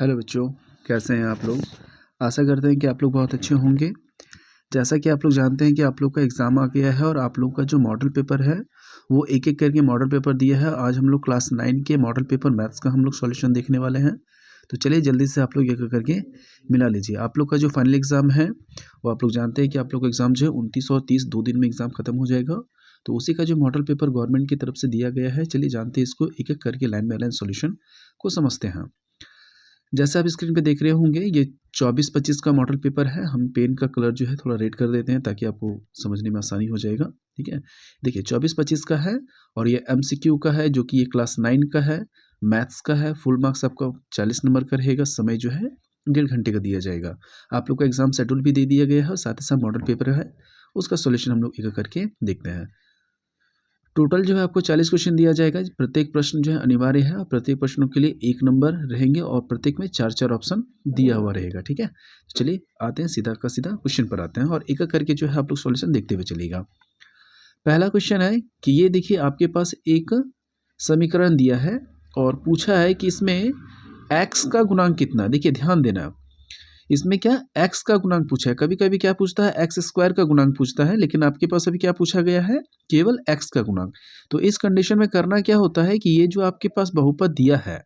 Hello बच्चों, कैसे हैं आप लोग। आशा करते हैं कि आप लोग बहुत अच्छे होंगे। जैसा कि आप लोग जानते हैं कि आप लोग का एग्ज़ाम आ गया है और आप लोग का जो मॉडल पेपर है वो एक एक करके मॉडल पेपर दिया है। आज हम लोग क्लास 9 के मॉडल पेपर मैथ्स का हम लोग सॉल्यूशन देखने वाले हैं। तो चलिए जल्दी से आप लोग एक एक करके मिला लीजिए। आप लोग का जो फाइनल एग्ज़ाम है वो आप लोग जानते हैं कि आप लोग का एग्ज़ाम जो है 29 और 30 2 दिन में एग्ज़ाम ख़त्म हो जाएगा। तो उसी का जो मॉडल पेपर गवर्नमेंट की तरफ से दिया गया है, चलिए जानते हैं इसको एक एक करके लाइन बाय लाइन सॉल्यूशन को समझते हैं। जैसे आप स्क्रीन पे देख रहे होंगे ये 24-25 का मॉडल पेपर है। हम पेन का कलर जो है थोड़ा रेड कर देते हैं ताकि आपको समझने में आसानी हो जाएगा। ठीक है, देखिए 24-25 का है और ये एमसीक्यू का है जो कि ये क्लास 9 का है, मैथ्स का है। फुल मार्क्स आपका 40 नंबर का रहेगा। समय जो है 1.5 घंटे का दिया जाएगा। आप लोग का एग्जाम शेड्यूल भी दे दिया गया है और साथ ही साथ मॉडल पेपर है, उसका सोल्यूशन हम लोग एक एक करके देखते हैं। टोटल जो है आपको 40 क्वेश्चन दिया जाएगा। प्रत्येक प्रश्न जो है अनिवार्य है और प्रत्येक प्रश्नों के लिए 1 नंबर रहेंगे और प्रत्येक में 4-4 ऑप्शन दिया हुआ रहेगा। ठीक है, चलिए आते हैं सीधा का सीधा क्वेश्चन पर आते हैं और एक एक करके जो है आप लोग सॉल्यूशन देखते हुए चलिएगा। पहला क्वेश्चन है कि ये देखिए आपके पास एक समीकरण दिया है और पूछा है कि इसमें एक्स का गुणांक कितना। देखिए ध्यान देना, इसमें क्या एक्स का गुणांक पूछा है। कभी कभी क्या पूछता है, एक्स स्क्वायर का गुणांक पूछता है, लेकिन आपके पास अभी क्या पूछा गया है, केवल एक्स का गुणांक। तो इस कंडीशन में करना क्या होता है कि ये जो आपके पास बहुपद दिया है,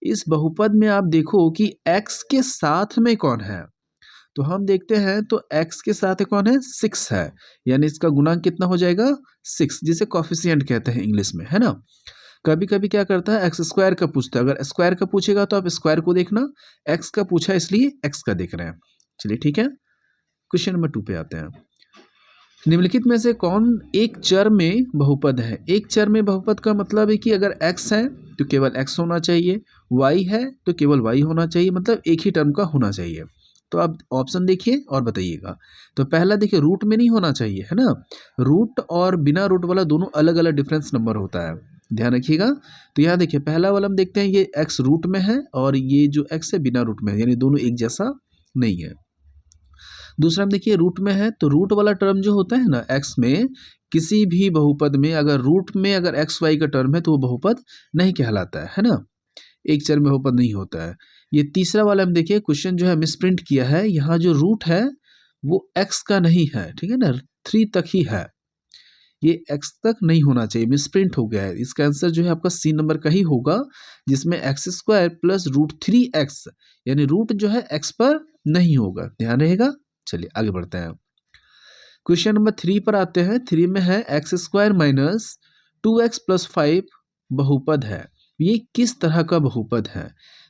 इस बहुपद में आप देखो कि एक्स के साथ में कौन है। तो हम देखते हैं तो एक्स के साथ कौन है, 6 है, यानी इसका गुणांक कितना हो जाएगा 6, जिसे कॉफिशिएंट कहते हैं इंग्लिश में, है ना। कभी कभी क्या करता है एक्स स्क्वायर का पूछता है। अगर स्क्वायर का पूछेगा तो आप स्क्वायर को देखना, एक्स का पूछा इसलिए एक्स का देख रहे हैं। चलिए ठीक है, क्वेश्चन नंबर 2 पे आते हैं। निम्नलिखित में से कौन एक चर में बहुपद है। एक चर में बहुपद का मतलब है कि अगर x है तो केवल x होना चाहिए, y है तो केवल y होना चाहिए, मतलब एक ही टर्म का होना चाहिए। तो आप ऑप्शन देखिए और बताइएगा। तो पहला देखिए रूट में नहीं होना चाहिए, है ना। रूट और बिना रूट वाला दोनों अलग अलग डिफरेंस नंबर होता है, ध्यान रखिएगा। तो यहाँ देखिए पहला वाला हम देखते हैं ये x रूट में है और ये जो x है बिना रूट में है, यानी दोनों एक जैसा नहीं है। दूसरा हम देखिए रूट में है, तो रूट वाला टर्म जो होता है ना एक्स में, किसी भी बहुपद में अगर रूट में अगर एक्स वाई का टर्म है तो वो बहुपद नहीं कहलाता है ना, एक चर में बहुपद नहीं होता है। ये तीसरा वाला हम देखिए क्वेश्चन जो है मिसप्रिंट किया है, यहाँ जो रूट है वो एक्स का नहीं है, ठीक है ना, 3 तक ही है, ये एक्स तक नहीं होना चाहिए, मिसप्रिंट हो गया है। इसका आंसर जो है आपका सी नंबर का ही होगा, जिसमें एक्स स्क्वायर प्लस √3x, यानी रूट जो है एक्स पर नहीं होगा, ध्यान रहेगा। चलिए आगे बढ़ते हैं, क्वेश्चन नंबर 3 पर आते हैं। 3 में है x square minus 2x plus 5 बहुपद है। ये किस तरह का बहुपद है।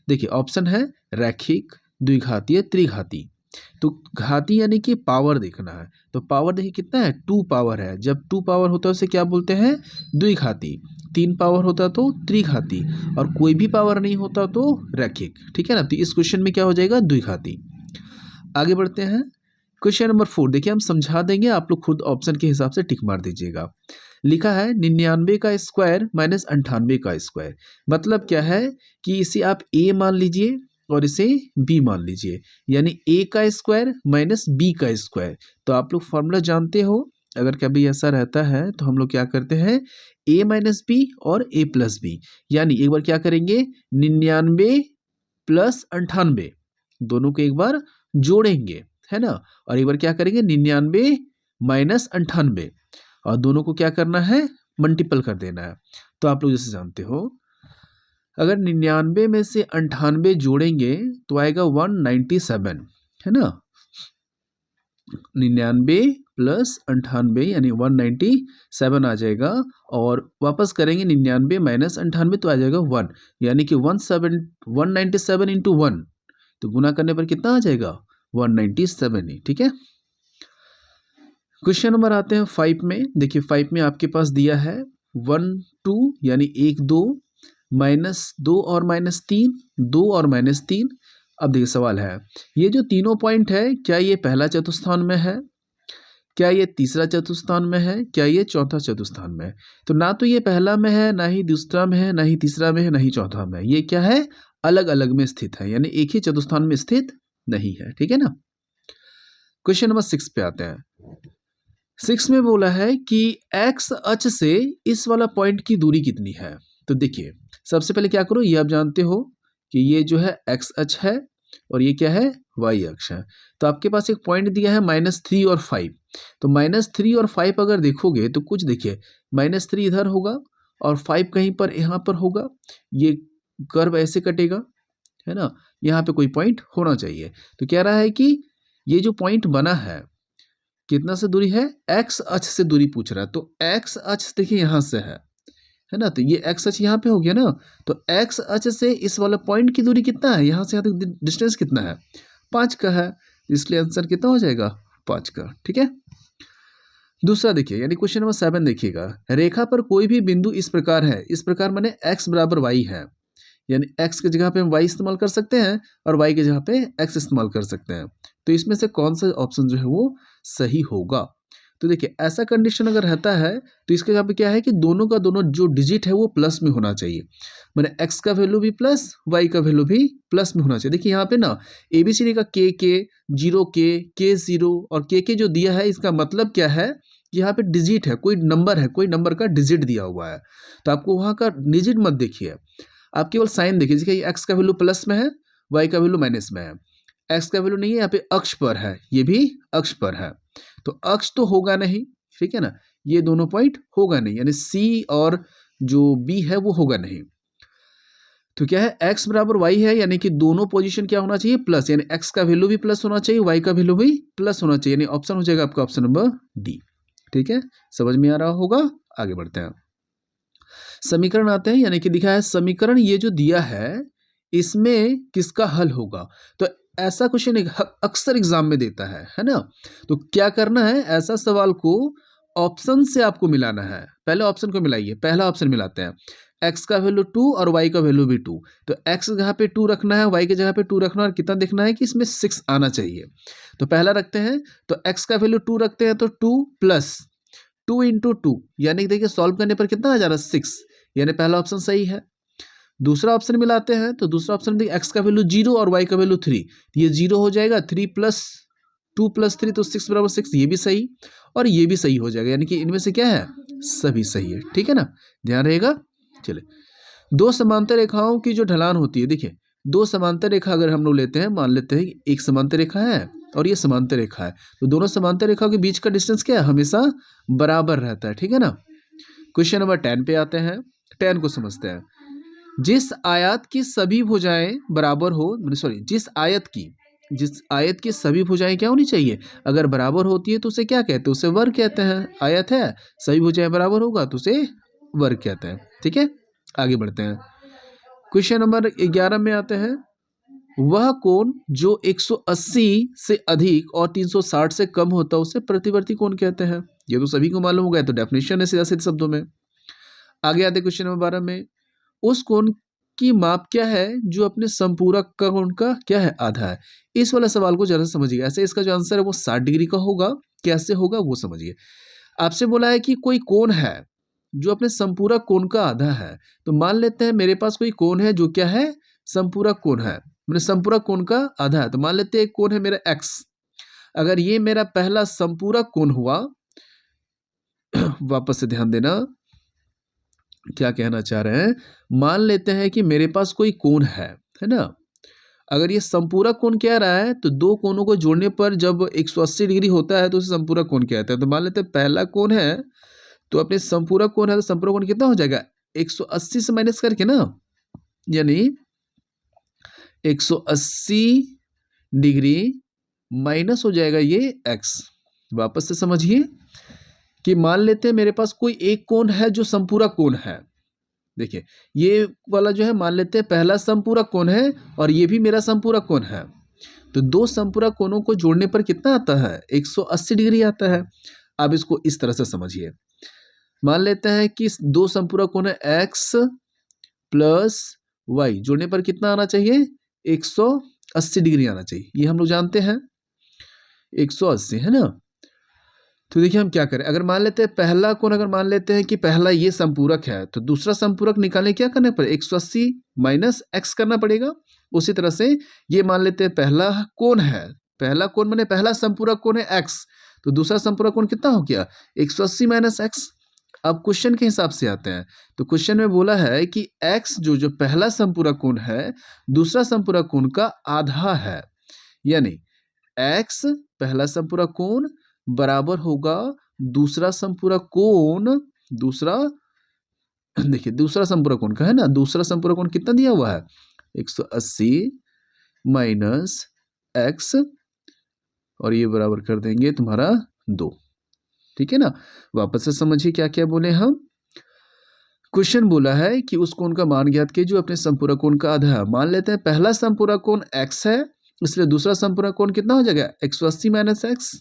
देखिए ऑप्शन है रैखिक, द्विघातीय, त्रिघाती। तो घाती यानी कि पावर देखना है, तो पावर देखिए कितना है, 2 पावर है। जब 2 पावर होता है उसे क्या बोलते हैं, द्विघाती। 3 पावर होता तो त्रिघाती, और कोई भी पावर नहीं होता तो रैखिक। ठीक है ना, तो इस क्वेश्चन में क्या हो जाएगा, द्विघाती। आगे बढ़ते हैं, क्वेश्चन नंबर 4 देखिए हम समझा देंगे, आप लोग खुद ऑप्शन के हिसाब से टिक मार दीजिएगा। लिखा है 99 का स्क्वायर माइनस 98 का स्क्वायर। मतलब क्या है कि इसे आप a मान लीजिए और इसे b मान लीजिए, यानी a का स्क्वायर माइनस b का स्क्वायर। तो आप लोग फॉर्मूला जानते हो, अगर कभी ऐसा रहता है तो हम लोग क्या करते हैं, a माइनस बी और a प्लस बी, यानी एक बार क्या करेंगे 99 प्लस 98, दोनों को एक बार जोड़ेंगे, है ना, और एक बार क्या करेंगे 99 माइनस 98, और दोनों को क्या करना है, मल्टीपल कर देना है। तो आप लोग जैसे जानते हो अगर 99 में से 98 जोड़ेंगे तो आएगा 197, है ना। 99 प्लस 98 यानी 197 आ जाएगा, और वापस करेंगे 99 माइनस 98 तो आ जाएगा 1, यानी कि 197 इंटू 1, तो गुना करने पर कितना आ जाएगा 197 ही। ठीक है, क्वेश्चन नंबर आते हैं 5 में। देखिए 5 में आपके पास दिया है 1 2 यानी 1 2 माइनस 2 और माइनस 3, 2 और माइनस 3। अब देखिए सवाल है, ये जो तीनों पॉइंट है क्या ये पहला चतुर्थान में है, क्या ये तीसरा चतुर्थान में है, क्या ये चौथा चतुर्थान में है। तो ना तो ये पहला में है, ना ही दूसरा में है, ना ही तीसरा में है, ना ही चौथा में है। ये क्या है, अलग अलग में स्थित है, यानी एक ही चतुर्थान में स्थित नहीं है। ठीक है ना, क्वेश्चन नंबर 6 पे आते हैं। 6 में बोला है कि एक्स अक्ष से इस वाला पॉइंट की दूरी कितनी है। तो देखिए सबसे पहले क्या करो, ये आप जानते हो कि ये जो है एक्स अक्ष है और ये क्या है वाई अक्ष है। तो आपके पास एक पॉइंट दिया है -3 और 5। तो -3 और 5 अगर देखोगे तो कुछ देखिए, -3 इधर होगा और 5 कहीं पर यहाँ पर होगा, ये कर्व ऐसे कटेगा, है ना, यहाँ पे कोई पॉइंट होना चाहिए। तो कह रहा है कि ये जो पॉइंट बना है कितना से दूरी है, एक्स अक्ष से दूरी पूछ रहा है। तो एक्स अक्ष देखिए यहाँ से है ना, तो ये एक्स अक्ष यहाँ पे हो गया ना। तो एक्स अक्ष से इस वाला पॉइंट की दूरी कितना है, यहाँ से यहाँ तक डिस्टेंस कितना है, 5 का है। इसलिए आंसर कितना हो जाएगा, 5 का। ठीक है, दूसरा देखिए, यानी क्वेश्चन नंबर 7 देखिएगा। रेखा पर कोई भी बिंदु इस प्रकार है, इस प्रकार माने x बराबर y है, यानी x की जगह पे हम y इस्तेमाल कर सकते हैं और y की जगह पे x इस्तेमाल कर सकते हैं। तो इसमें से कौन सा ऑप्शन जो है वो सही होगा। तो देखिए, ऐसा कंडीशन अगर रहता है तो इसके जगह पे क्या है कि दोनों का दोनों जो डिजिट है वो प्लस में होना चाहिए, मैंने x का वैल्यू भी प्लस, y का वैल्यू भी प्लस में होना चाहिए। देखिए यहाँ पे ना ABCD का के 0K K0 और के जो दिया है, इसका मतलब क्या है, यहाँ पे डिजिट है, कोई नंबर है, कोई नंबर का डिजिट दिया हुआ है। तो आपको वहाँ का डिजिट मत देखिए, आप केवल साइन देखिए। देखिए एक्स का वैल्यू प्लस में है, वाई का वैल्यू माइनस में है। एक्स का वैल्यू नहीं है, यहाँ पे अक्ष पर है, ये भी अक्ष पर है, तो अक्ष तो होगा नहीं, ठीक है ना, ये दोनों पॉइंट होगा नहीं, यानी सी और जो बी है वो होगा नहीं। तो क्या है, x बराबर y है, यानी कि दोनों पोजीशन क्या होना चाहिए, प्लस, यानी x का वैल्यू भी प्लस होना चाहिए, y का वैल्यू भी प्लस होना चाहिए, यानी ऑप्शन हो जाएगा आपका ऑप्शन नंबर डी। ठीक है, समझ में आ रहा होगा। आगे बढ़ते हैं, समीकरण आते हैं, यानी कि दिखा है समीकरण ये जो दिया है इसमें किसका हल होगा। तो ऐसा क्वेश्चन अक्सर एग्जाम में देता है ना। तो क्या करना है, ऐसा सवाल को ऑप्शन से आपको मिलाना है। पहले ऑप्शन को मिलाइए, पहला ऑप्शन मिलाते हैं, x का वैल्यू 2 और y का वैल्यू भी 2। तो x की जगह पे 2 रखना है, y की जगह पे 2 रखना है, और कितना देखना है कि इसमें 6 आना चाहिए। तो पहला रखते हैं, तो x का वैल्यू 2 रखते हैं, तो 2 प्लस 2 इंटू 2, यानी देखिए सॉल्व करने पर कितना आ जा रहा है, 6, यानी पहला ऑप्शन सही है। दूसरा ऑप्शन मिलाते हैं, तो दूसरा ऑप्शन देखिए x का वैल्यू 0 और y का वैल्यू 3, ये 0 हो जाएगा, 3 प्लस 2 प्लस 3 तो 6 बराबर 6, ये भी सही और ये भी सही हो जाएगा, यानी कि इनमें से क्या है, सभी सही है। ठीक है ना, ध्यान रहेगा। चलिए, दो समांतर रेखाओं की जो ढलान होती है, देखिए दो समांतर रेखा अगर हम लोग लेते हैं, मान लेते हैं कि एक समांतर रेखा है और ये समांतर रेखा है, तो दोनों समांतर रेखाओं के बीच का डिस्टेंस क्या है, हमेशा बराबर रहता है। ठीक है ना, क्वेश्चन नंबर 10 पे आते हैं, 10 को समझते हैं। जिस आयत की सभी भुजाएं बराबर हो, जिस आयत की सभी भुजाएं क्या होनी चाहिए, अगर बराबर होती है तो उसे क्या कहते हैं, उसे वर्ग कहते हैं। आयत है, सभी भुजाएं बराबर होगा तो उसे वर्ग कहते हैं। ठीक है, आगे बढ़ते हैं, क्वेश्चन नंबर 11 में आते हैं। वह कोण जो 180 से अधिक और 360 से कम होता है उसे प्रतिवर्ती कोण कहते हैं। ये तो सभी को मालूम होगा, तो डेफिनेशन है सीधा सीधे शब्दों में। आगे आते क्वेश्चन नंबर 12 में, उस कोण की माप क्या है जो अपने संपूरक का कोण का क्या है, आधा है। इस वाला सवाल को जरा समझिए, ऐसे इसका जो आंसर है वो 60 डिग्री का होगा, कैसे होगा वो समझिए। आपसे बोला है कि कोई कोण है जो अपने संपूरक कोण का आधा है, तो मान लेते हैं मेरे पास कोई कोण है जो क्या है, संपूरक कोण है, मैंने संपूरक कोण का आधा है, तो मान लेते हैं एक कोण है मेरा x। अगर ये मेरा पहला संपूरक कोण हुआ वापस से ध्यान देना क्या कहना चाह रहे हैं, मान लेते हैं कि मेरे पास कोई कोण है ना। अगर ये संपूरक कोण कह रहा है तो दो कोणों को जोड़ने पर जब 180 डिग्री होता है तो उसे संपूरक कोण कहते हैं। तो मान लेते हैं पहला कोण है, तो अपने संपूरक कोण है, तो संपूरक कोण कितना हो जाएगा, 180 से माइनस करके ना, यानी 180 डिग्री माइनस हो जाएगा ये x। वापस से समझिए कि मान लेते हैं मेरे पास कोई एक कोण है जो संपूरक कोण है। देखिए ये वाला जो है मान लेते हैं पहला संपूरक कोण है और ये भी मेरा संपूरक कोण है, तो दो संपूरक कोणों को जोड़ने पर कितना आता है, 180 डिग्री आता है। अब इसको इस तरह से समझिए, मान लेते हैं कि दो संपूरक कोण है x प्लस y, जोड़ने पर कितना आना चाहिए, 180 डिग्री आना चाहिए, ये हम लोग जानते हैं 180 है ना। तो देखिए हम क्या करें, अगर मान लेते हैं पहला कोण, अगर मान लेते हैं कि पहला ये संपूरक है, तो दूसरा संपूरक निकालने क्या करना पड़ेगा, 180 माइनस x करना पड़ेगा। उसी तरह से ये मान लेते हैं पहला कोण है, पहला कोण माने पहला संपूरक कोण है x, तो दूसरा संपूरक कोण कितना हो गया, 180 माइनस x। अब क्वेश्चन के हिसाब से आते हैं। तो क्वेश्चन में बोला है कि x जो पहला समपूरक कोण है दूसरा समपूरक कोण का आधा है, यानी x पहला समपूरक कोण बराबर होगा दूसरा समपूरक कोण, दूसरा देखिए दूसरा समपूरक कोण का है ना, दूसरा समपूरक कोण कितना दिया हुआ है 180 माइनस x और ये बराबर कर देंगे तुम्हारा 2। ठीक है ना। वापस से समझिए क्या क्या बोले हम। क्वेश्चन बोला है कि उस कोण का मान ज्ञात कीजिए जो अपने संपूरक कोण का आधा है। मान लेते हैं पहला संपूरक कोण x है, इसलिए दूसरा संपूरक कोण कितना हो जाएगा 180 माइनस x।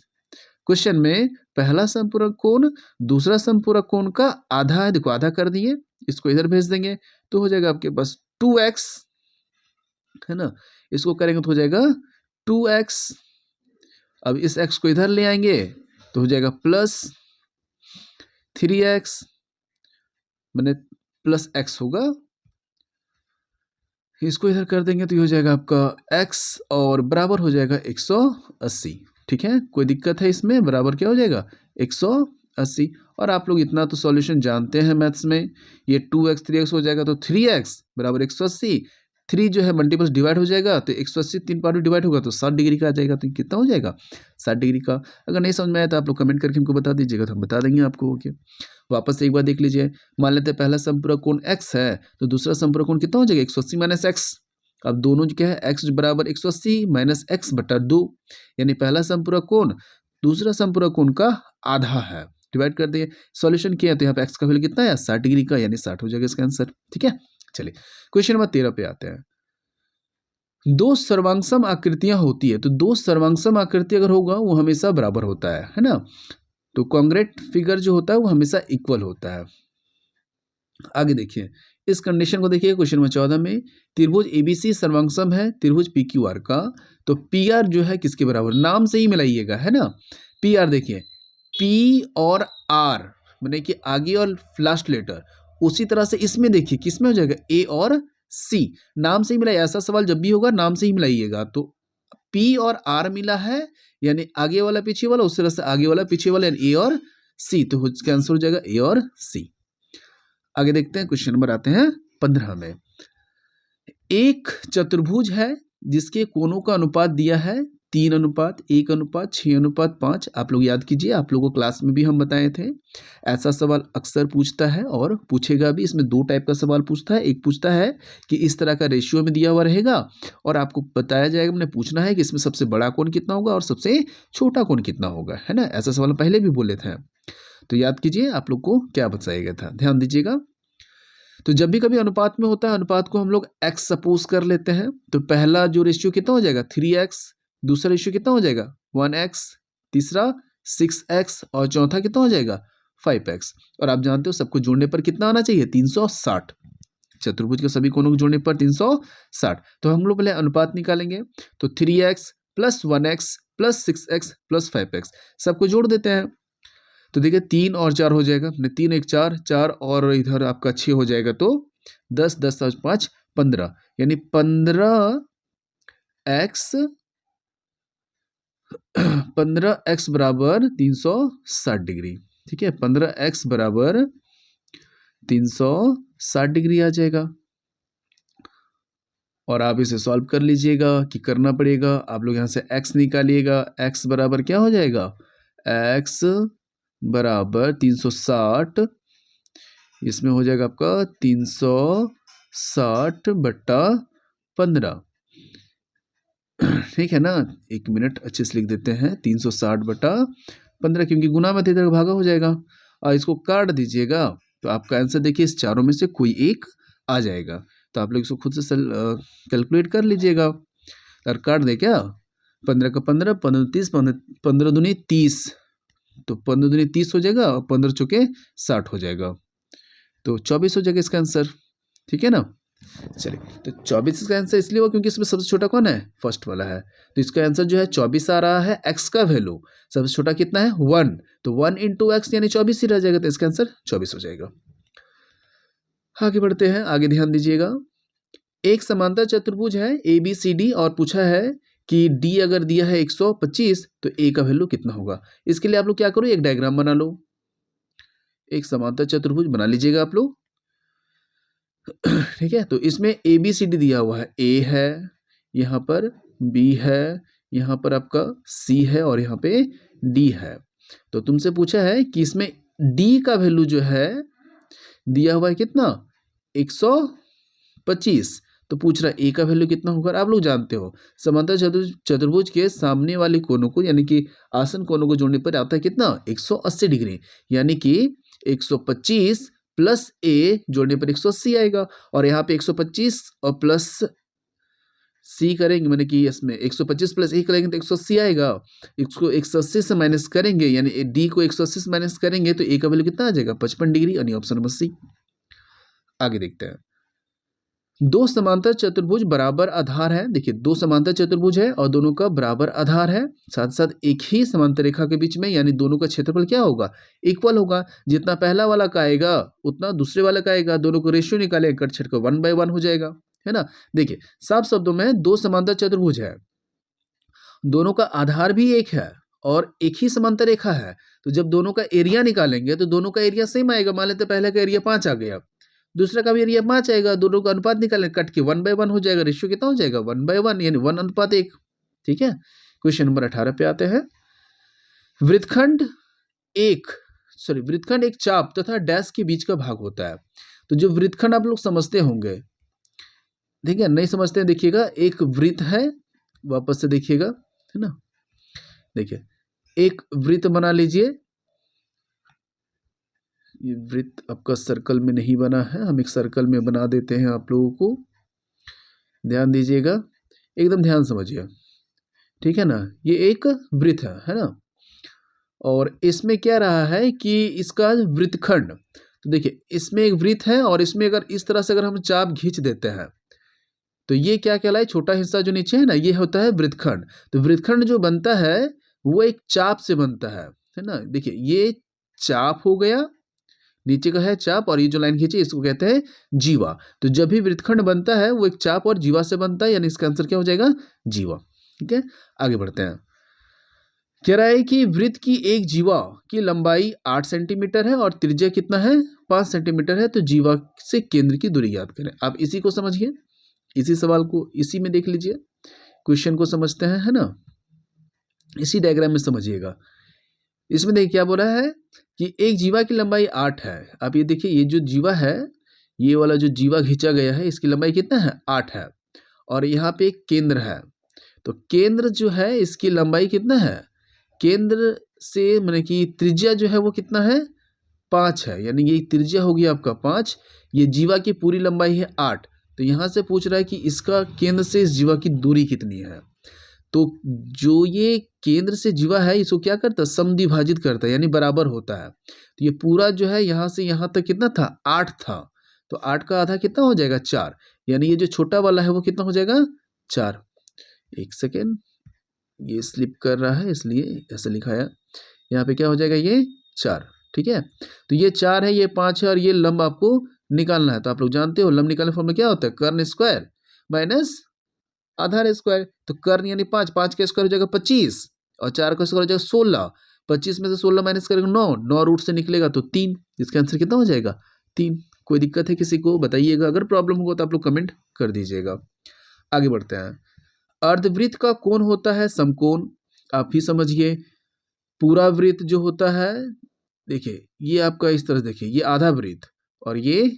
क्वेश्चन में पहला संपूरक कोण दूसरा संपूरक कोण का आधा है, देखो आधा कर दिए, इसको इधर भेज देंगे तो हो जाएगा आपके पास 2x, है ना। इसको करेंगे तो हो जाएगा 2x। अब इस x को इधर ले आएंगे तो हो जाएगा प्लस 3x, मैंने प्लस x होगा, इसको इधर कर देंगे तो ये हो जाएगा आपका x और बराबर हो जाएगा 180। ठीक है, कोई दिक्कत है इसमें, बराबर क्या हो जाएगा 180। और आप लोग इतना तो सॉल्यूशन जानते हैं मैथ्स में, ये 2x 3x हो जाएगा तो 3x बराबर 180। 3 जो है मल्टीपल्स डिवाइड हो जाएगा तो 180 3 पार्ट में डिवाइड होगा तो 60 डिग्री का आ जाएगा, तो कितना हो जाएगा 60 डिग्री का। अगर नहीं समझ में आया तो आप लोग कमेंट करके हमको बता दीजिएगा तो हम बता देंगे आपको। ओके, वापस से एक बार देख लीजिए। मान लेते हैं पहला संपूरक कोण x है तो दूसरा संपूरक कोण कितना हो जाएगा 180 माइनस x। अब दोनों जो क्या है x बराबर 180 माइनस x बटा 2, यानी पहला संपूरक कोण दूसरा संपूरक कोण का आधा है। डिवाइड कर दिए, सॉल्यूशन किया तो यहाँ पे x का वैल्यू कितना है 60 डिग्री का, यानी 60 हो जाएगा इसका आंसर। ठीक है, चलिए क्वेश्चन नंबर 13 पे आते हैं। दो सर्वांगसम आकृतियां होती है, तो दो सर्वांगसम आकृति अगर होगा वो हमेशा बराबर होता है ना। तो कॉन्ग्रेट फिगर जो होता है वो हमेशा इक्वल होता है। आगे देखिए इस कंडीशन को देखिए, क्वेश्चन नंबर 14 में त्रिभुज एबीसी सर्वांगसम है त्रिभुज पीक्यूआर का, तो पीआर जो है किसके बराबर, नाम से ही मिलाइएगा, है ना। पीआर देखिए पी और आर माने कि आगे और लास्ट लेटर, उसी तरह से इसमें देखिए किसमें हो जाएगा ए और सी, नाम से ही मिलाइए। ऐसा सवाल जब भी होगा नाम से ही मिलाइएगा। तो पी और आर मिला है यानी आगे वाला पीछे वाला, उस तरह से आगे वाला पीछे वाला यानी ए और सी, तो इसका आंसर हो जाएगा ए और सी। आगे देखते हैं क्वेश्चन नंबर आते हैं 15 में। एक चतुर्भुज है जिसके कोणों का अनुपात दिया है 3:1:6:5। आप लोग याद कीजिए, आप लोगों को क्लास में भी हम बताए थे। ऐसा सवाल अक्सर पूछता है और पूछेगा भी। इसमें दो टाइप का सवाल पूछता है, एक पूछता है कि इस तरह का रेशियो में दिया हुआ रहेगा और आपको बताया जाएगा, मैंने पूछना है कि इसमें सबसे बड़ा कोण कितना होगा और सबसे छोटा कोण कितना होगा, है ना। ऐसा सवाल पहले भी बोले थे, तो याद कीजिए आप लोग को क्या बताया गया था, ध्यान दीजिएगा। तो जब भी कभी अनुपात में होता है, अनुपात को हम लोग x सपोज कर लेते हैं, तो पहला जो रेशियो कितना हो जाएगा 3x, दूसरा रेशियो कितना हो जाएगा 1x, तीसरा 6x और चौथा कितना हो जाएगा 5x। और आप जानते हो सबको जोड़ने पर कितना आना चाहिए 360, चतुर्भुज के सभी कोणों को जोड़ने पर 360। तो हम लोग पहले अनुपात निकालेंगे, तो 3x plus 1x plus 6x plus 5x सबको जोड़ देते हैं। तो देखिए 3 और 4 हो जाएगा, 3 1 4 4 और इधर आपका 6 हो जाएगा, तो 10 10 और 5 15, यानी 15x बराबर 360 डिग्री। ठीक है, 15x बराबर 360 डिग्री आ जाएगा। और आप इसे सॉल्व कर लीजिएगा कि करना पड़ेगा, आप लोग यहाँ से x निकालिएगा, x बराबर क्या हो जाएगा, x बराबर 360, इसमें हो जाएगा आपका 360 बट्टा 15। ठीक है ना, एक मिनट अच्छे से लिख देते हैं, 360 बटा 15, क्योंकि गुना में इधर भागा हो जाएगा। और इसको काट दीजिएगा तो आपका आंसर देखिए इस चारों में से कोई एक आ जाएगा। तो आप लोग इसको खुद से कैलकुलेट कर लीजिएगा। और काट दे क्या, 15 का 15, 15 30, 15 दूनी 30, तो 15 दूनी 30 हो जाएगा और 15 चौके 60 हो जाएगा, तो 24 हो जाएगा इसका आंसर। ठीक है ना, चलिए तो 24 इसका आंसर इसलिए हुआ क्योंकि इसमें सबसे छोटा कौन है, फर्स्ट वाला है, तो इसका आंसर जो है 24 आ रहा है। x का वैल्यू सबसे छोटा कितना है 1, तो 1 इंटू एक्स यानी 24 ही रह जाएगा, तो इसका आंसर 24 हो जाएगा। आगे बढ़ते हैं, आगे ध्यान दीजिएगा। एक समांतर चतुर्भुज है ABCD और पूछा है कि D अगर दिया है 125 तो A का वैल्यू कितना होगा। इसके लिए आप लोग क्या करो, एक डायग्राम बना लो। एक समांतर चतुर्भुज बना लीजिएगा आप लोग। ठीक है, तो इसमें ए बी सी डी दिया हुआ है, ए है, यहाँ पर बी है, यहाँ पर आपका सी है और यहाँ पे डी है। तो तुमसे पूछा है कि इसमें डी का वैल्यू जो है दिया हुआ है कितना, 125। तो पूछ रहा है ए का वैल्यू कितना होगा। आप लोग जानते हो समांतर चतुर्भुज के सामने वाले कोनों को यानी कि आसन कोनों को जोड़ने पर आता है कितना, 180 डिग्री, यानी कि 125 प्लस ए जोड़ने पर 180 आएगा। और यहाँ पे 125 और प्लस सी करेंगे, मैंने कि इसमें 125 प्लस ए करेंगे तो 180 आएगा। इसको 180 से माइनस करेंगे, यानी डी को 180 से माइनस करेंगे तो ए का वैल्यू कितना आ जाएगा, 55 डिग्री, यानी ऑप्शन नंबर सी। आगे देखते हैं, दो समांतर चतुर्भुज बराबर आधार है। देखिए दो समांतर चतुर्भुज है और दोनों का बराबर आधार है, साथ साथ एक ही समांतर रेखा के बीच में, यानी दोनों का क्षेत्रफल क्या होगा, इक्वल होगा। जितना पहला वाला का आएगा उतना दूसरे वाला का आएगा, दोनों को रेशियो निकाले, कट छट का 1/1 हो जाएगा, है ना। देखिए साफ शब्दों में दो समांतर चतुर्भुज है, दोनों का आधार भी एक है और एक ही समांतर रेखा है। तो जब दोनों का एरिया निकालेंगे तो दोनों का एरिया सेम आएगा। मान लेते पहले का एरिया 5 आ गया, दूसरा का भी एरिया 5 आएगा, दोनों का अनुपात निकालें, कट के 1/1 हो जाएगा, रेशियो कितना हो जाएगा 1/1, यानी 1:1। ठीक है, क्वेश्चन नंबर 18 पे आते हैं। वृत्तखंड एक चाप तथा डैश के बीच का भाग होता है। तो जो वृत्तखंड आप लोग समझते होंगे, ठीक है, नहीं समझते हैं देखिएगा, एक वृत्त है, वापस से देखिएगा, है ना। देखिए एक वृत्त बना लीजिए, ये वृत्त आपका सर्कल में नहीं बना है, हम एक सर्कल में बना देते हैं आप लोगों को, ध्यान दीजिएगा, एकदम ध्यान समझिए, ठीक है ना। ये एक वृत्त है ना, और इसमें क्या रहा है कि इसका वृत्तखंड, तो देखिए इसमें एक वृत्त है और इसमें अगर इस तरह से अगर हम चाप खींच देते हैं तो ये क्या कहलाए, छोटा हिस्सा जो नीचे है ना, ये होता है वृत्तखंड। तो वृत्तखंड जो बनता है वो एक चाप से बनता है ना। देखिए ये चाप हो गया, नीचे का है चाप, और ये जो लाइन खींची इसको कहते हैं जीवा। तो जब भी वृत्तखंड बनता है वो एक चाप और जीवा से बनता है, यानी इसका आंसर क्या हो जाएगा, जीवा। ठीक है, आगे बढ़ते हैं। कह रहा है कि वृत्त की एक जीवा की लंबाई 8 सेंटीमीटर है और त्रिज्या कितना है, 5 सेंटीमीटर है। तो जीवा से केंद्र की दूरी याद करें। आप इसी को समझिए, इसी सवाल को इसी में देख लीजिए, क्वेश्चन को समझते हैं, है ना, इसी डायग्राम में समझिएगा। इसमें देखिए क्या बोला है कि एक जीवा की लंबाई 8 है। आप ये देखिए, ये जो जीवा है, ये वाला जो जीवा खींचा गया है, इसकी लंबाई कितना है, 8 है, और यहाँ पे एक केंद्र है। तो केंद्र जो है इसकी लंबाई कितना है, केंद्र से माने कि त्रिज्या जो है वो कितना है, 5 है, यानी ये त्रिज्या होगी आपका 5। ये जीवा की पूरी लंबाई है 8। तो यहाँ से पूछ रहा है कि इसका केंद्र से इस जीवा की दूरी कितनी है। तो जो ये केंद्र से जीवा है इसको क्या करता है, समद्विभाजित करता है, यानी बराबर होता है। तो ये पूरा जो है यहाँ से यहाँ तक कितना था, 8 था। तो 8 का आधा कितना हो जाएगा, 4, यानी ये जो छोटा वाला है वो कितना हो जाएगा, 4। एक सेकेंड, ये स्लिप कर रहा है इसलिए ऐसे लिखाया, यहाँ पे क्या हो जाएगा, ये 4। ठीक है, तो ये 4 है, ये 5 है, और ये लंब आपको निकालना है। तो आप लोग जानते हो लंब निकालने फॉर्मूला क्या होता है, कर्ण स्क्वायर माइनस आधार स्क्वायर। तो कर्ण यानी 5, 5 का स्क्वायर हो जाएगा 25, और 4 का स्क्वायर हो जाएगा 16। 25 में से 16 माइनस करेंगे 9, 9 रूट से निकलेगा तो 3। इसका आंसर कितना हो जाएगा, 3। कोई दिक्कत है किसी को बताइएगा, अगर प्रॉब्लम होगा तो आप लोग कमेंट कर दीजिएगा। आगे बढ़ते हैं। अर्धवृत्त का कोण होता है समकोण। आप ही समझिए, पूरा वृत्त जो होता है, देखिए ये आपका इस तरह देखिए, ये आधा वृत्त और ये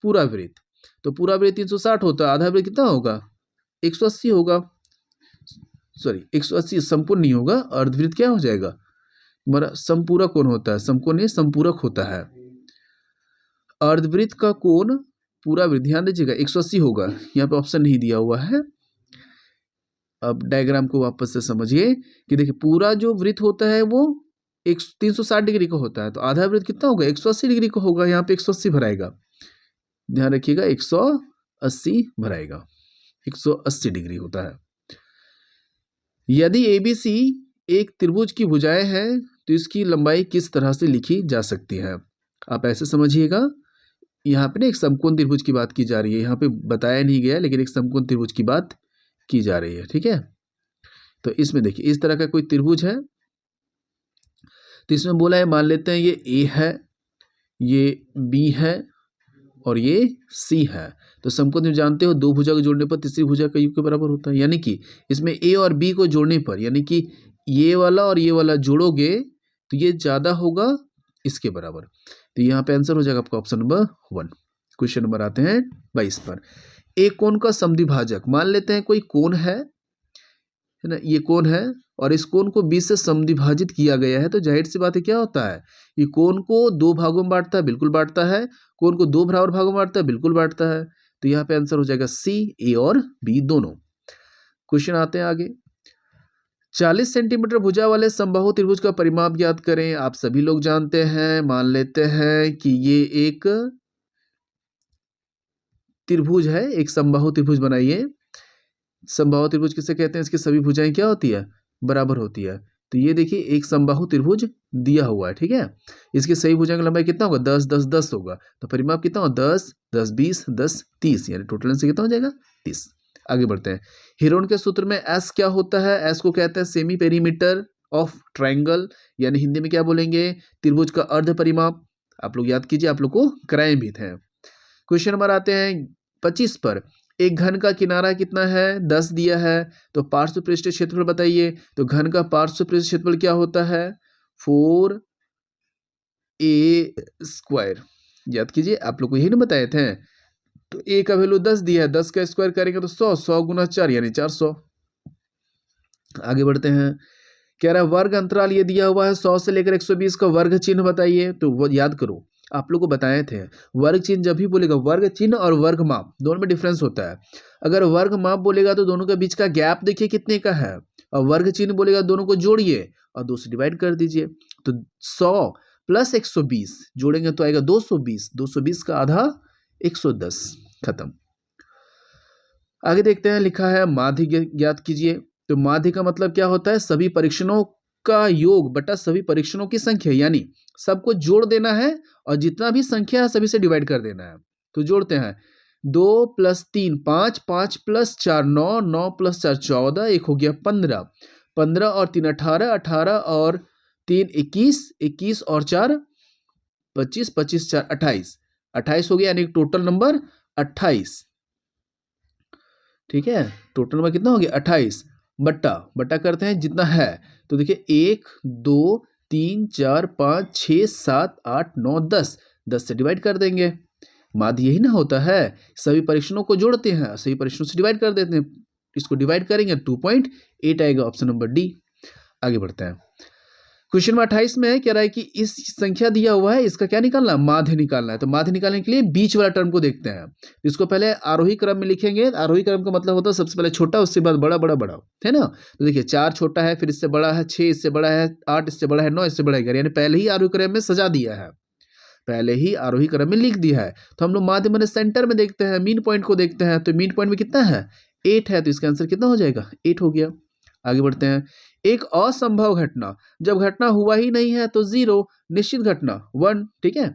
पूरा वृत्त। तो पूरा वृत्त 360 होता है, आधा वृत्त कितना होगा, 180 होगा। सॉरी 180 संपूर्ण नहीं होगा, अर्धवृत्त क्या हो जाएगा हमारा, समपूरक कोण होता है, समकोण नहीं समपूरक होता है। अर्धवृत्त का कोण पूरा वृत्त, ध्यान दीजिएगा 180 होगा, यहाँ पे ऑप्शन नहीं दिया हुआ है। अब डायग्राम को वापस से समझिए कि देखिए पूरा जो वृत्त होता है वो 360 डिग्री का होता है, तो आधा वृत्त कितना होगा, 180 डिग्री का होगा। यहाँ पे 180 भराएगा, ध्यान रखिएगा 180 भराएगा, 180 डिग्री होता है। यदि ABC एक त्रिभुज की भुजाएं हैं तो इसकी लंबाई किस तरह से लिखी जा सकती है। आप ऐसे समझिएगा, यहाँ पे ना एक समकोण त्रिभुज की बात की जा रही है, यहाँ पे बताया नहीं गया लेकिन एक समकोण त्रिभुज की बात की जा रही है। ठीक है, तो इसमें देखिए इस तरह का कोई त्रिभुज है, तो इसमें बोला है, मान लेते हैं ये A है, ये बी है और ये सी है। तो समकोण त्रिभुज जानते हो, दो भुजा को जोड़ने पर तीसरी भुजा का योग के बराबर होता है। यानी कि इसमें ए और बी को जोड़ने पर, यानी कि ये वाला और ये वाला जोड़ोगे तो ये ज़्यादा होगा इसके बराबर। तो यहाँ पे आंसर हो जाएगा आपका ऑप्शन नंबर 1। क्वेश्चन नंबर आते हैं 22 पर। एक कोण का समद्विभाजक, मान लेते हैं कोई कोण है ना, ये कोण है और इस कोण को 20 से समद्विभाजित किया गया है। तो जाहिर सी बात है क्या होता है, ये कोण को दो भागों में बांटता है, बिल्कुल बांटता है। कोण को दो बराबर भागों में बांटता है, बिल्कुल बांटता है। तो यहाँ पे आंसर हो जाएगा सी, ए और बी दोनों। क्वेश्चन आते हैं आगे। 40 सेंटीमीटर भुजा वाले समबाहु त्रिभुज का परिमाप ज्ञात करें। आप सभी लोग जानते हैं, मान लेते हैं कि ये एक त्रिभुज है, एक समबाहु त्रिभुज बनाइए। समबाहु त्रिभुज किसे कहते हैं, इसकी सभी भुजाएं क्या होती है, बराबर होती है। तो ये देखिए एक समबाहु त्रिभुज दिया हुआ है, ठीक है। इसकी सही भुजा की लंबाई कितना होगा, 10 10 10 होगा। तो परिमाप कितना होगा, 10 10 20 10 30, यानी टोटल आंसर कितना हो जाएगा, 30। आगे बढ़ते हैं। हेरोन के सूत्र में एस क्या होता है, एस को कहते हैं सेमी पेरीमीटर ऑफ ट्राइंगल, यानी हिंदी में क्या बोलेंगे, त्रिभुज का अर्ध परिमाप। आप लोग याद कीजिए, आप लोग को कराए भी थे। क्वेश्चन नंबर आते हैं 25 पर। एक घन का किनारा कितना है, 10 दिया है। तो पार्श्व पृष्ठ क्षेत्रफल बताइए। तो घन का पार्श्व पृष्ठ क्षेत्रफल क्या होता है, 4a²। याद कीजिए, आप लोग को यही ना बताए थे। तो a का वैल्यू 10 दिया है, 10 का स्क्वायर करेंगे तो 100, 100 गुना 4 यानी 400। आगे बढ़ते हैं। कह रहा है वर्ग अंतराल ये दिया हुआ है 100 से लेकर 120 का वर्ग चिन्ह बताइए। तो वो याद करो, आप लोग को बताए थे वर्ग चिन्ह जब भी बोलेगा, वर्ग चिन्ह और वर्ग माप दोनों में डिफरेंस होता है। अगर वर्ग माप बोलेगा तो दोनों के बीच का गैप देखिए कितने का है, और वर्ग चिन्ह बोलेगा दोनों को जोड़िए और 2 से डिवाइड कर दीजिए। तो 100 प्लस 120 जोड़ेंगे तो आएगा 220, 220 का आधा 110, खत्म। आगे देखते हैं, लिखा है माध्य ज्ञात कीजिए। तो माध्य का मतलब क्या होता है, सभी परीक्षणों का योग बटा सभी परीक्षणों की संख्या, यानी सबको जोड़ देना है और जितना भी संख्या है सभी से डिवाइड कर देना है। तो जोड़ते हैं, 2 + 3 5, 5 + 4 9, 9 + 4 14, एक हो गया 15, 15 और 3 18, 18 और 3 21, 21 और 4 25, 25 4 28, 28 हो गया, यानी टोटल नंबर 28। ठीक है, टोटल नंबर कितना हो गया, 28। बट्टा बट्टा करते हैं जितना है। तो देखिए 1 2 3 4 5 6 7 8 9 10, 10 से डिवाइड कर देंगे। माध्य यही ना होता है, सभी परीक्षणों को जोड़ते हैं, सभी परीक्षणों से डिवाइड कर देते हैं। इसको डिवाइड करेंगे 2.8 आएगा, ऑप्शन नंबर डी। आगे बढ़ते हैं। क्वेश्चन नंबर 28 में कह रहा है कि इस संख्या दिया हुआ है, इसका क्या निकालना है, माध्य निकालना है। तो माध्य निकालने के लिए बीच वाला टर्म को देखते हैं। इसको पहले आरोही क्रम में लिखेंगे। आरोही क्रम का मतलब होता है सबसे पहले छोटा, उसके बाद बड़ा, बड़ा, बड़ा, है ना। तो देखिए 4 छोटा है, फिर इससे बड़ा है 6, इससे बड़ा है 8, इससे बड़ा है 9, इससे बड़ा है 11, यानी पहले ही आरोही क्रम में सजा दिया है, पहले ही आरोही क्रम में लिख दिया है। तो हम लोग माध्य मैंने सेंटर में देखते हैं, मीन पॉइंट को देखते हैं। तो मीन पॉइंट में कितना है, 8 है। तो इसका आंसर कितना हो जाएगा, 8 हो गया। आगे बढ़ते हैं। एक असंभव घटना, जब घटना हुआ ही नहीं है तो 0, निश्चित घटना 1, ठीक है।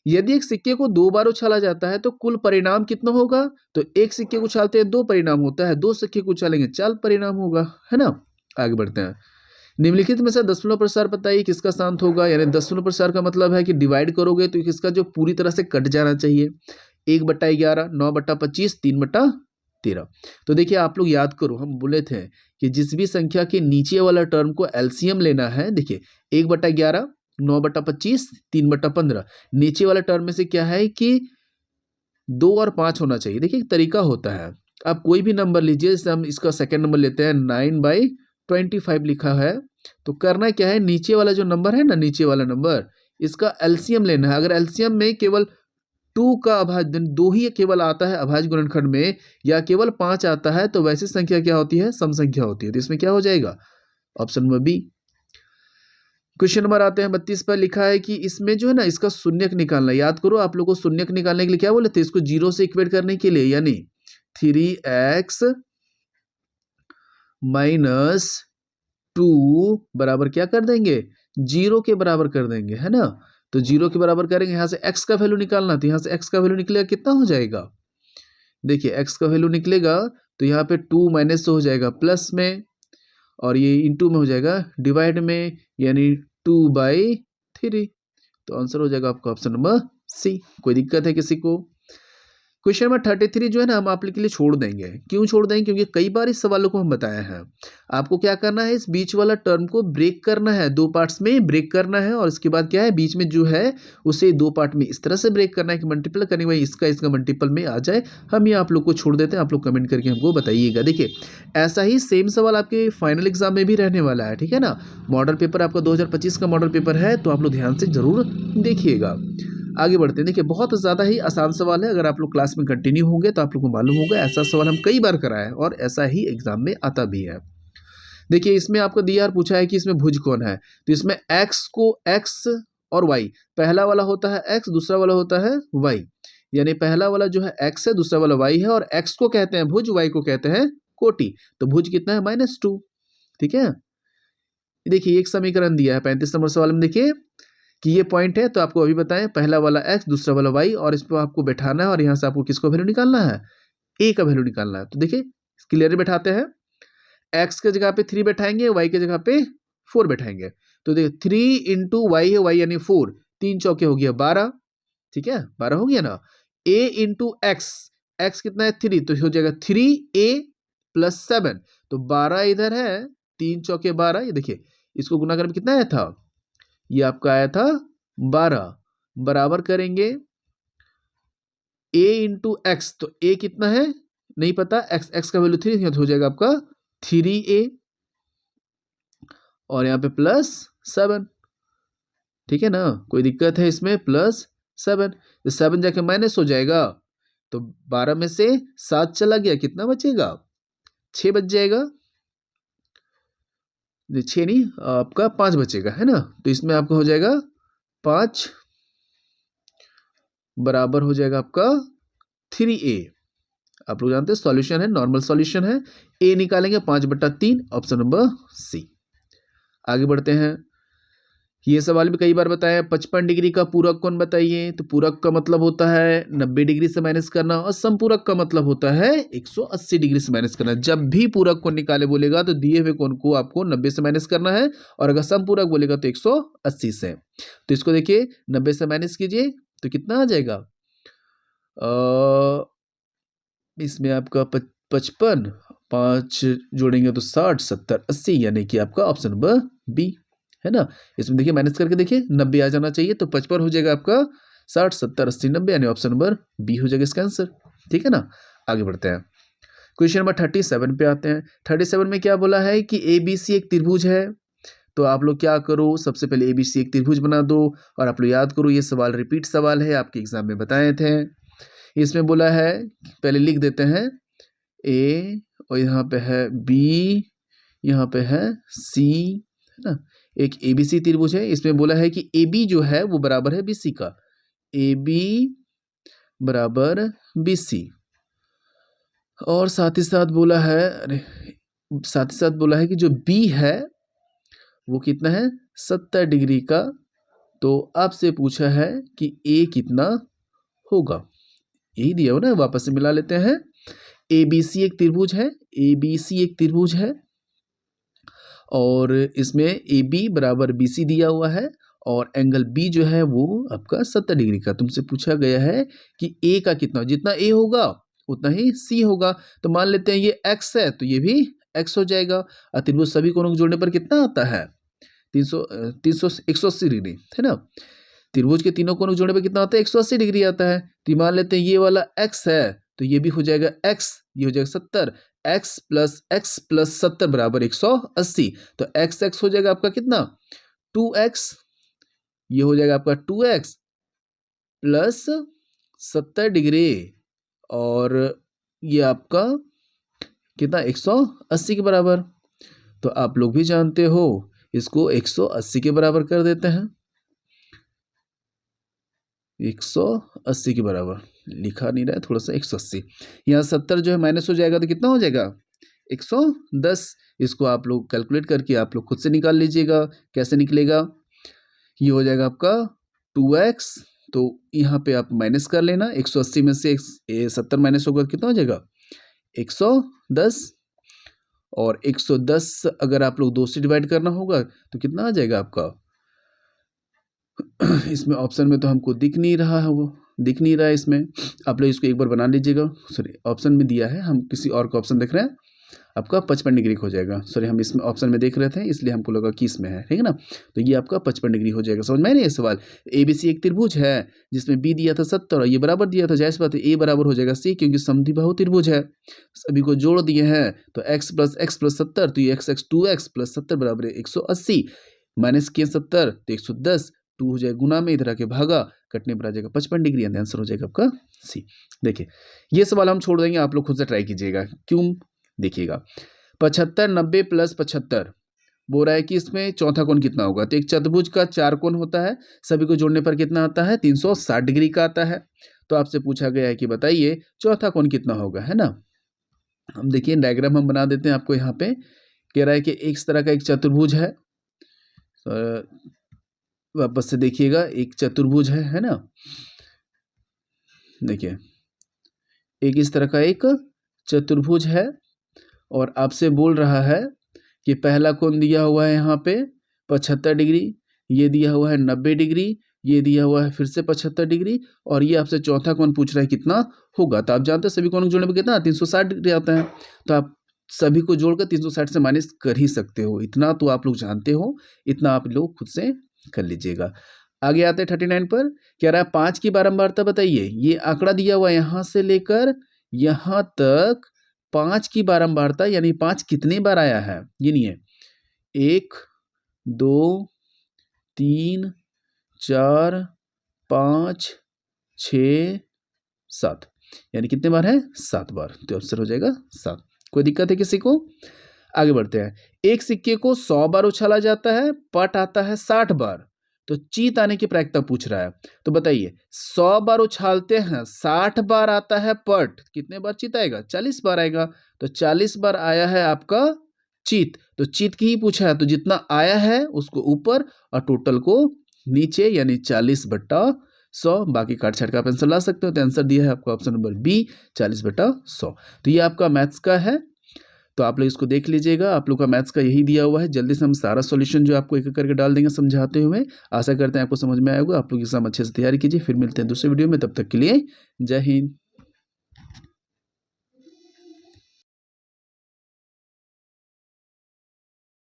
यदि एक सिक्के को 2 बार उछाला जाता है तो कुल परिणाम कितना होगा। तो एक सिक्के को उछालते हैं 2 परिणाम होता है, 2 सिक्के को उछालेंगे 4 परिणाम होगा, है ना। आगे बढ़ते हैं। निम्नलिखित में से दशमलव प्रसार बताइए किसका शांत होगा। यानी दशमलव प्रसार का मतलब है कि डिवाइड करोगे तो किसका जो पूरी तरह से कट जाना चाहिए। 1/11, 9/25, 3/13। तो देखिए आप लोग याद करो, हम बोले थे कि जिस भी संख्या के नीचे वाला टर्म को एलसीएम लेना है। देखिए 1/11, 9/25, 3/15, नीचे वाला टर्म में से क्या है कि 2 और 5 होना चाहिए। देखिए एक तरीका होता है, आप कोई भी नंबर लीजिए, जैसे हम इसका सेकेंड नंबर लेते हैं, 9/25 लिखा है। तो करना क्या है, नीचे वाला जो नंबर है ना, नीचे वाला नंबर, इसका एलसीएम लेना है। अगर एलसीएम में केवल 2 का अभाज्य 2 ही केवल आता है अभाज्य गुणनखंड में, या केवल 5 आता है, तो वैसी संख्या क्या होती है, सम संख्या होती है। तो इसमें क्या हो जाएगा, option number B. Question number आते हैं 32 पर। लिखा है कि इसमें जो है ना, इसका शून्यक निकालना। याद करो, आप लोगों को शून्यक निकालने के लिए क्या बोले थे, इसको 0 से इक्वेट करने के लिए, यानी 3x - 2 बराबर क्या कर देंगे, 0 के बराबर कर देंगे, है ना। तो 0 के बराबर करेंगे, यहाँ से x का वैल्यू निकालना। तो यहाँ से x का वैल्यू निकलेगा, कितना हो जाएगा, देखिए x का वैल्यू निकलेगा तो यहाँ पे 2 माइनस हो जाएगा प्लस में, और ये इंटू में हो जाएगा डिवाइड में, यानी 2/3। तो आंसर हो जाएगा आपका ऑप्शन नंबर सी। कोई दिक्कत है किसी को? क्वेश्चन नंबर 33 जो है ना हम आप लोग के लिए छोड़ देंगे। क्यों छोड़ देंगे? क्योंकि कई बार इस सवालों को हम बताए हैं। आपको क्या करना है, इस बीच वाला टर्म को ब्रेक करना है, दो पार्ट्स में ब्रेक करना है और उसके बाद क्या है, बीच में जो है उसे दो पार्ट में इस तरह से ब्रेक करना है कि मल्टीपल करने के बाद इसका इसका मल्टीपल में आ जाए। हम ये आप लोग को छोड़ देते हैं, आप लोग कमेंट करके हमको बताइएगा। देखिए ऐसा ही सेम सवाल आपके फाइनल एग्जाम में भी रहने वाला है, ठीक है ना। मॉडल पेपर आपका 2025 का मॉडल पेपर है, तो आप लोग ध्यान से जरूर देखिएगा। आगे बढ़ते हैं। देखिए बहुत ज़्यादा ही आसान सवाल है, अगर आप लोग क्लास में कंटिन्यू होंगे तो आप लोग को मालूम होगा, ऐसा सवाल हम कई बार कराए हैं और ऐसा ही एग्जाम में आता भी है। देखिए इसमें आपको दिया और पूछा है कि इसमें भुज कौन है, तो इसमें x को x और y, पहला वाला होता है x, दूसरा वाला होता है y, यानी पहला वाला जो है x है, दूसरा वाला y है, और x को कहते हैं भुज, y को कहते हैं कोटि। तो भुज कितना है, -2, ठीक है। देखिए एक समीकरण दिया है 35 नंबर सवाल में, देखिए कि ये पॉइंट है, तो आपको अभी बताएं, पहला वाला x, दूसरा वाला y, और इस पर आपको बैठाना है और यहाँ से आपको किसको वैल्यू निकालना है, a का वैल्यू निकालना है। तो देखिए क्लियर बैठाते हैं, x के जगह पे 3 बैठाएंगे, y के जगह पे 4 बैठाएंगे। तो देखिए 3 इंटू वाई है, y यानी 4, 3 चौके हो गया 12, ठीक है 12 हो गया ना। a इंटू एक्स, एक्स कितना है 3, तो हो जाएगा 3a + 7, तो 12 इधर है, 3 चौके 12, ये देखिए इसको गुना करके कितना आया था, ये आपका आया था 12, बराबर करेंगे a इंटू एक्स, तो a कितना है नहीं पता, x का वैल्यू 3, तो हो जाएगा आपका 3a, और यहाँ पे +7, ठीक है ना। कोई दिक्कत है इसमें, +7, तो 7 जाके माइनस हो जाएगा, तो 12 में से 7 चला गया, कितना बचेगा, 6 बच जाएगा, 6 नहीं आपका 5 बचेगा, है ना। तो इसमें आपका हो जाएगा 5 बराबर हो जाएगा आपका 3a। आप लोग जानते हैं सॉल्यूशन है, नॉर्मल सॉल्यूशन है, a निकालेंगे 5/3, ऑप्शन नंबर सी। आगे बढ़ते हैं। ये सवाल भी कई बार बताया है, 55 डिग्री का पूरक कोण बताइए। तो पूरक का मतलब होता है 90 डिग्री से माइनस करना, और समपूरक का मतलब होता है 180 डिग्री से माइनस करना। जब भी पूरक कोण निकाले बोलेगा तो दिए हुए कोण को आपको 90 से माइनस करना है, और अगर समपूरक बोलेगा तो 180 से। तो इसको देखिए 90 से माइनस कीजिए तो कितना आ जाएगा, इसमें आपका 55, 5 जोड़ेंगे तो 60, 70, 80, यानी कि आपका ऑप्शन नंबर बी है ना। इसमें देखिए माइनस करके देखिए 90 आ जाना चाहिए, तो 55 हो जाएगा आपका 60, 70, 80, 90, यानी ऑप्शन नंबर बी हो जाएगा इसका आंसर, ठीक है ना। आगे बढ़ते हैं। क्वेश्चन नंबर 37 पे आते हैं। 37 में क्या बोला है कि ABC एक त्रिभुज है। तो आप लोग क्या करो, सबसे पहले ABC एक त्रिभुज बना दो, और आप लोग याद करो ये सवाल रिपीट सवाल है, आपके एग्जाम में बताए थे। इसमें बोला है, पहले लिख देते हैं A, और यहाँ पे है B, यहाँ पे है C, है ना। एक ABC त्रिभुज है, इसमें बोला है कि AB जो है वो बराबर है BC का, AB बराबर BC, और साथ ही साथ बोला है, अरे साथ ही साथ बोला है कि जो B है वो कितना है 70 डिग्री का। तो आपसे पूछा है कि A कितना होगा, यही दिया हो ना, वापस से मिला लेते हैं। ABC एक त्रिभुज है, ABC एक त्रिभुज है, और इसमें AB बराबर BC दिया हुआ है, और एंगल B जो है वो आपका 70 डिग्री का। तुमसे पूछा गया है कि A का कितना, जितना A होगा उतना ही C होगा। तो मान लेते हैं ये X है, तो ये भी X हो जाएगा। और त्रिभुज सभी कोणों को जोड़ने पर कितना आता है, 180 डिग्री, है ना। त्रिभुज के तीनों कोणों को जोड़ने पर कितना आता है, 180 डिग्री आता है। तो मान लेते हैं ये वाला x है, तो ये भी हो जाएगा x, ये हो जाएगा 70, x प्लस 70 बराबर 180। तो x हो जाएगा आपका कितना 2x, ये हो जाएगा आपका 2x प्लस 70 डिग्री, और ये आपका कितना 180 के बराबर। तो आप लोग भी जानते हो इसको 180 के बराबर कर देते हैं, 180 के बराबर लिखा नहीं रहा है, थोड़ा सा 180, यहाँ 70 जो है माइनस हो जाएगा, तो कितना हो जाएगा 110। इसको आप लोग कैलकुलेट करके आप लोग खुद से निकाल लीजिएगा कैसे निकलेगा। ये हो जाएगा आपका 2x, तो यहाँ पे आप माइनस कर लेना, 180 में से 70 माइनस होगा कितना हो जाएगा 110, और 110 अगर आप लोग 2 से डिवाइड करना होगा तो कितना आ जाएगा आपका इसमें ऑप्शन में तो हमको दिख नहीं रहा है, वो दिख नहीं रहा है इसमें। आप लोग इसको एक बार बना लीजिएगा। सॉरी, ऑप्शन में दिया है, हम किसी और का ऑप्शन देख रहे हैं, आपका 55 डिग्री हो जाएगा। सॉरी, हम इसमें ऑप्शन में देख रहे थे इसलिए हमको लगा कि इसमें है, ठीक है ना। तो ये आपका 55 डिग्री हो जाएगा। समझ में आया ये सवाल। ABC एक त्रिभुज है जिसमें B दिया था 70 और ये बराबर दिया था, जाहिर सी बात है A बराबर हो जाएगा C, क्योंकि समद्विबाहु त्रिभुज है। सभी को जोड़ दिए हैं तो x + 70, तो ये x 2x + 70 बराबर है 180, माइनस किए 70 तो 110, 2 हो जाएगा गुना में, इधर आके भागा, कटने पर आ जाएगा 55 डिग्री, आंसर हो जाएगा आपका C। देखिए ये सवाल हम छोड़ देंगे, आप लोग खुद से ट्राई कीजिएगा। क्यों, देखिएगा 75 90 + 75 बोल रहा है कि इसमें चौथा कोण कितना होगा। तो एक चतुर्भुज का 4 कोण होता है, सभी को जोड़ने पर कितना आता है, 360 डिग्री का आता है। तो आपसे पूछा गया है कि बताइए चौथा कोण कितना होगा, है ना। हम देखिए डायग्राम हम बना देते हैं आपको। यहाँ पे कह रहा है कि इस तरह का एक चतुर्भुज है, वापस से देखिएगा, एक चतुर्भुज है ना। देखिए एक इस तरह का एक चतुर्भुज है और आपसे बोल रहा है कि पहला कोण दिया हुआ है यहाँ पे 75 डिग्री, ये दिया हुआ है 90 डिग्री, ये दिया हुआ है फिर से 75 डिग्री, और ये आपसे चौथा कोण पूछ रहा है कितना होगा। तो आप जानते हैं सभी कोण को जोड़ने पर कितना 360 डिग्री आता है, तो आप सभी को जोड़कर 360 से माइनस कर ही सकते हो। इतना तो आप लोग जानते हो, इतना आप लोग खुद से कर लीजिएगा। आगे आते हैं 39 पर। कह रहा है 5 की बारंबारता बताइए। ये आंकड़ा दिया हुआ है यहाँ से लेकर यहाँ तक 5 की बारंबारता, यानी 5 कितने बार आया है गिनिए। 1 2 3 4 5 6 7, यानी कितने बार है, 7 बार। तो आंसर हो जाएगा 7। कोई दिक्कत है किसी को? आगे बढ़ते हैं। एक सिक्के को 100 बार उछाला जाता है, पट आता है 60 बार, तो चीत आने की प्रायिकता पूछ रहा है। तो बताइए 100 बार उछालते हैं, 60 बार आता है पट, कितने बार चीत आएगा, 40 बार आएगा। तो 40 बार आया है आपका चीत, तो चीत की ही पूछा है, तो जितना आया है उसको ऊपर और टोटल को नीचे, यानी 40/100। बाकी काट छाट का आप आंसर ला सकते हो। तो आंसर दिया है आपको ऑप्शन नंबर बी 40/100। तो ये आपका मैथ्स का है, तो आप लोग इसको देख लीजिएगा। आप लोग का मैथ्स का यही दिया हुआ है। जल्दी से हम सारा सॉल्यूशन जो आपको एक एक करके डाल देंगे समझाते हुए। आशा करते हैं आपको समझ में आएगा। आप लोग एग्जाम अच्छे से तैयारी कीजिए। फिर मिलते हैं दूसरे वीडियो में, तब तक के लिए जय हिंद।